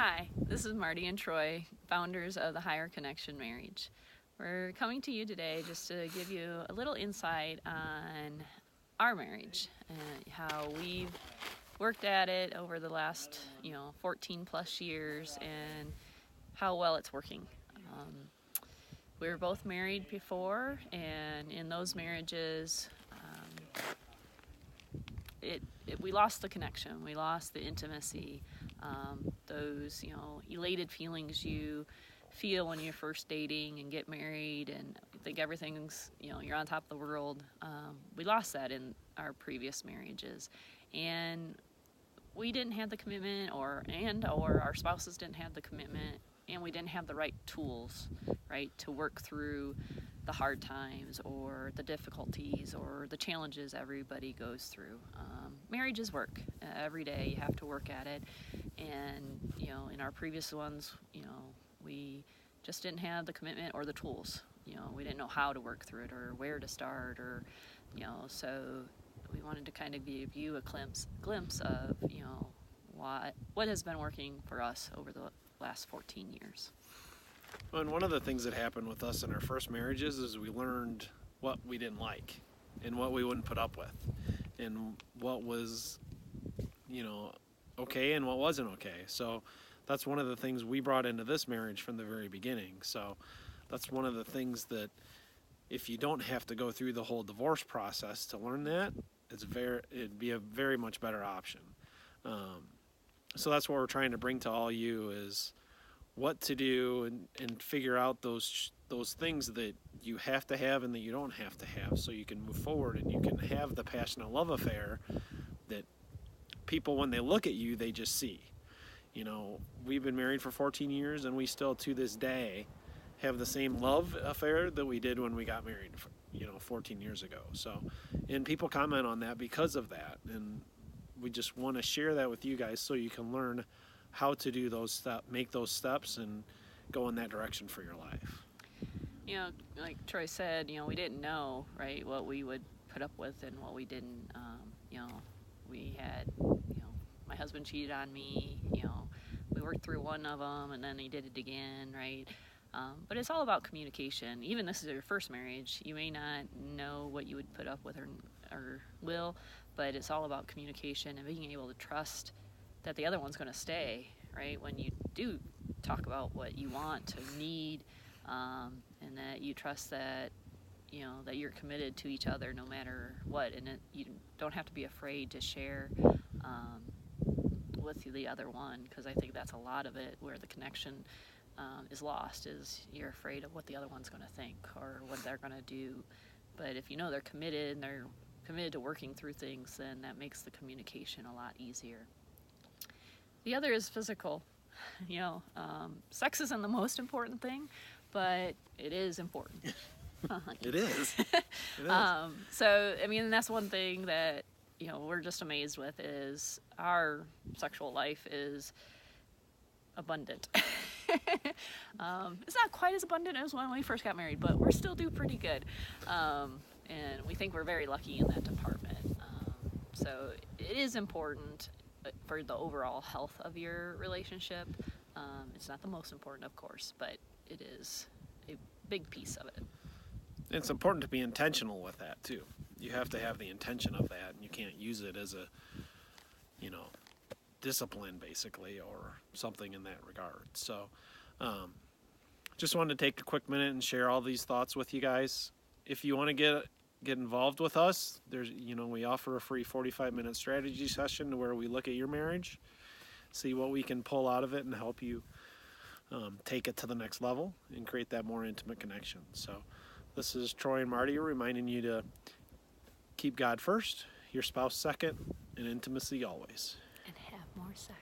Hi, this is Marddi and Troy, founders of the Higher Connection Marriage. We're coming to you today just to give you a little insight on our marriage and how we've worked at it over the last, 14 plus years and how well it's working. We were both married before, and in those marriages, we lost the connection, we lost the intimacy, those elated feelings you feel when you're first dating and get married and think everything's you're on top of the world. We lost that in our previous marriages, and we didn't have the commitment, or our spouses didn't have the commitment, and we didn't have the right tools, right, to work through the hard times or the difficulties or the challenges everybody goes through. Marriage is work. Every day you have to work at it, and in our previous ones, we just didn't have the commitment or the tools. We didn't know how to work through it or where to start, or so we wanted to kind of give you a glimpse of what has been working for us over the last 14 years. Well, and one of the things that happened with us in our first marriages is we learned what we didn't like and what we wouldn't put up with, and what was okay and what wasn't okay. So that's one of the things we brought into this marriage from the very beginning. So that's one of the things that, if you don't have to go through the whole divorce process to learn that, it'd be a very much better option. So that's what we're trying to bring to all you, is what to do and figure out those things that you have to have and that you don't have to have, so you can move forward and you can have the passionate love affair that people, when they look at you, they just see. We've been married for 14 years, and we still to this day have the same love affair that we did when we got married 14 years ago. So, and people comment on that because of that, and we just want to share that with you guys so you can learn how to do those steps, make those steps, and go in that direction for your life. Like Troy said, we didn't know, right, what we would put up with and what we didn't. We had, my husband cheated on me. We worked through one of them, and then he did it again, right? But it's all about communication. Even this is your first marriage, you may not know what you would put up with or will, but it's all about communication and being able to trust that the other one's going to stay, right? When you do talk about what you want or need, and that you trust that, that you're committed to each other no matter what, and you don't have to be afraid to share with the other one, because I think that's a lot of it where the connection is lost, is you're afraid of what the other one's going to think or what they're going to do. But if they're committed and they're committed to working through things, then that makes the communication a lot easier. The other is physical. Sex isn't the most important thing, but it is important. It is. So, that's one thing that, we're just amazed with, is our sexual life is abundant. It's not quite as abundant as when we first got married, but we're still do pretty good. And we think we're very lucky in that department. So it is important for the overall health of your relationship. It's not the most important, of course, but it is a big piece of it. It's important to be intentional with that too. You have to have the intention of that, and you can't use it as a discipline basically, or something in that regard. So just wanted to take a quick minute and share all these thoughts with you guys. If you want to get involved with us, there's we offer a free 45-minute strategy session where we look at your marriage, see what we can pull out of it, and help you take it to the next level and create that more intimate connection. So this is Troy and Marddi reminding you to keep God first, your spouse second, and intimacy always. And have more sex.